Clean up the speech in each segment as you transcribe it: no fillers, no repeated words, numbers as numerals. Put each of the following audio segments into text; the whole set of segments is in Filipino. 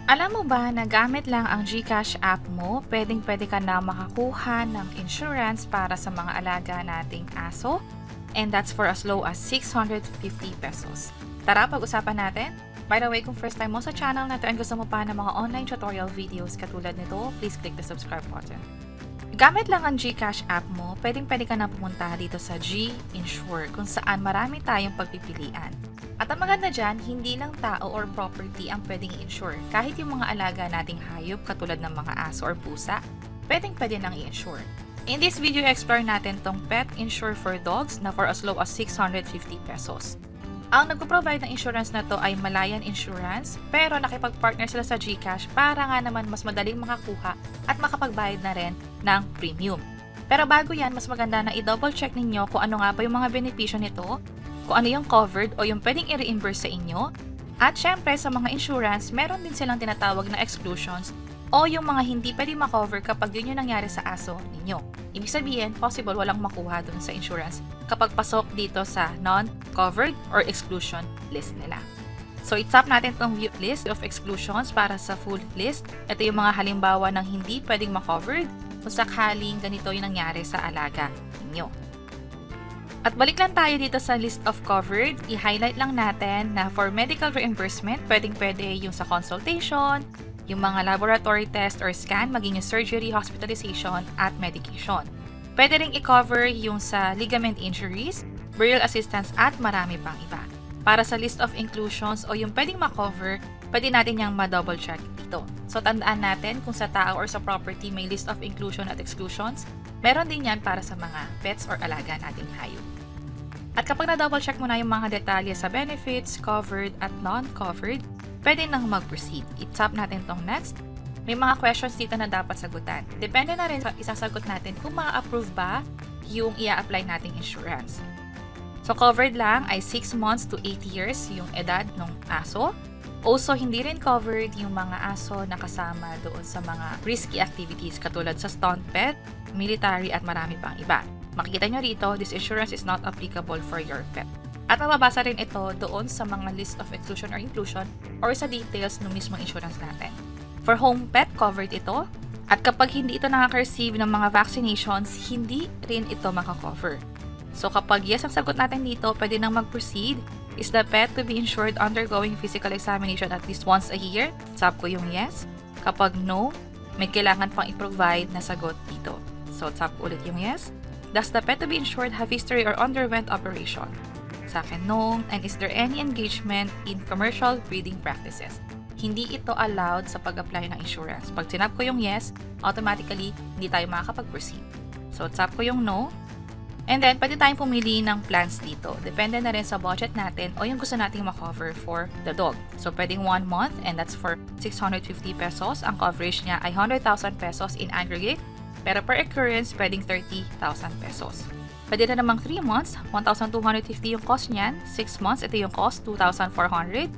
Alam mo ba na gamit lang ang GCash app mo, pwedeng-pwede ka na makakuha ng insurance para sa mga alaga nating aso? And that's for as low as 650 pesos. Tara, pag-usapan natin. By the way, kung first time mo sa channel na to and gusto mo pa ng mga online tutorial videos katulad nito, please click the subscribe button. Gamit lang ang GCash app mo, pwedeng-pwede ka na pumunta dito sa G-Insure kung saan marami tayong pagpipilian. At ang maganda dyan, hindi lang tao or property ang pwedeng i-insure. Kahit yung mga alaga nating hayop katulad ng mga aso or pusa, pwedeng-pwede nang i-insure. In this video, explore natin tong Pet Insure for Dogs na for as low as 650 pesos. Ang nagpo-provide ng insurance na to ay Malayan Insurance, pero nakipag-partner sila sa GCash para nga naman mas madaling makakuha at makapagbayad na rin ng premium. Pero bago yan, mas maganda na i-double check ninyo kung ano nga ba yung mga benepisyo nito, kung ano yung covered o yung pwedeng i-reimburse sa inyo. At syempre sa mga insurance, meron din silang tinatawag na exclusions o yung mga hindi pwedeng makover kapag yun yung nangyari sa aso ninyo. Ibig sabihin, possible walang makuha dun sa insurance kapag pasok dito sa non-covered or exclusion list nila. So itap natin itong view list of exclusions para sa full list. Ito yung mga halimbawa ng hindi pwedeng makovered kung sakaling ganito yung nangyari sa alaga ninyo. At balik lang tayo dito sa list of covered, i-highlight lang natin na for medical reimbursement, pwedeng-pwede yung sa consultation, yung mga laboratory test or scan, maging yung surgery, hospitalization, at medication. Pwede ring i-cover yung sa ligament injuries, burial assistance, at marami pang iba. Para sa list of inclusions o yung pwedeng ma-cover, pwede natin yung ma-double check dito. So tandaan natin kung sa tao or sa property may list of inclusion at exclusions, meron din yan para sa mga pets or alaga nating hayop. At kapag na-double check mo na yung mga detalye sa benefits, covered at non-covered, pwede nang mag-proceed. I-tap natin tong next. May mga questions dito na dapat sagutan. Depende na rin sa isasagot natin kung ma-approve ba yung i-apply nating insurance. So covered lang ay 6 months to 8 years yung edad ng aso. Also, hindi rin covered yung mga aso na kasama doon sa mga risky activities katulad sa stunt pet, military at marami pang iba. Makikita nyo rito, this insurance is not applicable for your pet. At mababasa rin ito doon sa mga list of exclusion or inclusion or sa details ng mismong insurance natin. For home pet, covered ito. At kapag hindi ito nakaka-receive ng mga vaccinations, hindi rin ito makakover. So kapag yes ang sagot natin dito, pwede nang mag-proceed. Is the pet to be insured undergoing physical examination at least once a year? Tap ko yung yes. Kapag no, may kailangan pang i-provide na sagot dito. So tap ko ulit yung yes. Does the pet to be insured have history or underwent operation? Sa akin, no. And is there any engagement in commercial breeding practices? Hindi ito allowed sa pag-apply ng insurance. Pag tinap ko yung yes, automatically, hindi tayo makakapag-proceed. So, tap ko yung no. And then, pwede tayong pumili ng plans dito. Depende na rin sa budget natin o yung gusto nating makover for the dog. So, pwedeng 1 month and that's for 650 pesos. Ang coverage niya ay 100,000 pesos in aggregate. Pero per occurrence, pwedeng 30,000 pesos. Pwede na namang 3 months, 1,250 yung cost niyan. 6 months, ito yung cost, 2,400.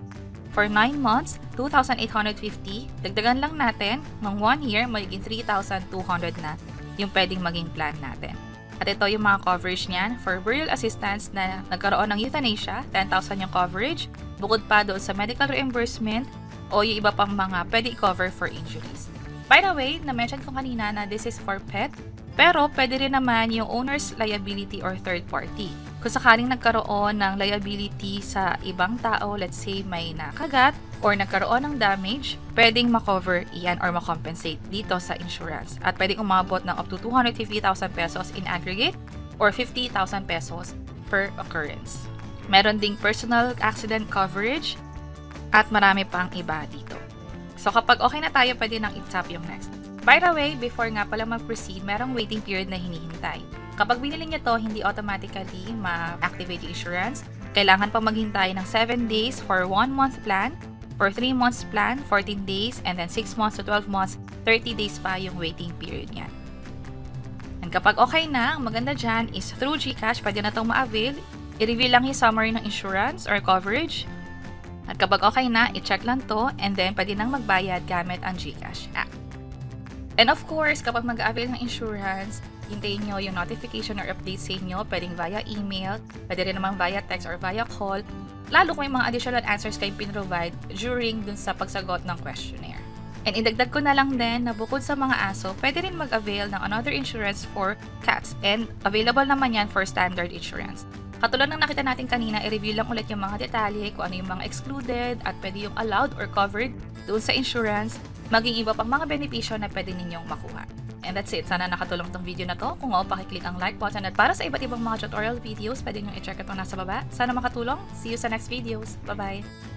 For 9 months, 2,850. Dagdagan lang natin, ng 1 year, magiging 3,200 na yung pwedeng maging plan natin. At ito yung mga coverage niyan. For burial assistance na nagkaroon ng euthanasia, 10,000 yung coverage. Bukod pa doon sa medical reimbursement o yung iba pang mga pwede i-cover for injuries. By the way, na-mention ko kanina na this is for pet, pero pwede rin naman yung owner's liability or third party. Kung sakaling nagkaroon ng liability sa ibang tao, let's say may nakagat or nagkaroon ng damage, pwedeng makover iyan or makompensate dito sa insurance. At pwedeng umabot ng up to 250,000 pesos in aggregate or 50,000 pesos per occurrence. Meron ding personal accident coverage at marami pang iba dito. So kapag okay na tayo, pwede nang i-tap yung next. By the way, before nga pala mag-proceed, merong waiting period na hinihintay. Kapag binili nyo to, hindi automatically ma-activate yung insurance. Kailangan pa maghintay ng 7 days for 1 month plan, for 3 months plan, 14 days, and then 6 months to 12 months, 30 days pa yung waiting period niyan. And kapag okay na, ang maganda dyan is through GCash, pwede na itong ma-avail. I-review lang yung summary ng insurance or coverage. At kapag okay na, i-check lang to and then pwede nang magbayad gamit ang GCash app. And of course, kapag mag-avail ng insurance, hintayin nyo yung notification or update sa inyo, pwedeng via email, pwede rin naman via text or via call. lalo kung may mga additional answers kayo pin-provide during dun sa pagsagot ng questionnaire. And indagdag ko na lang din na bukod sa mga aso, pwede rin mag-avail ng another insurance for cats and available naman yan for standard insurance. Katulad ng nakita natin kanina, i-review lang ulit yung mga detalye, kung ano yung mga excluded at pwede yung allowed or covered doon sa insurance, maging iba pang mga benepisyo na pwede ninyong makuha. And that's it. Sana nakatulong tong video na to. Kung oo, pakiclick ang like button at para sa iba't ibang mga tutorial videos, pwede nyo i-check ito nasa baba. Sana makatulong. See you sa next videos. Bye-bye!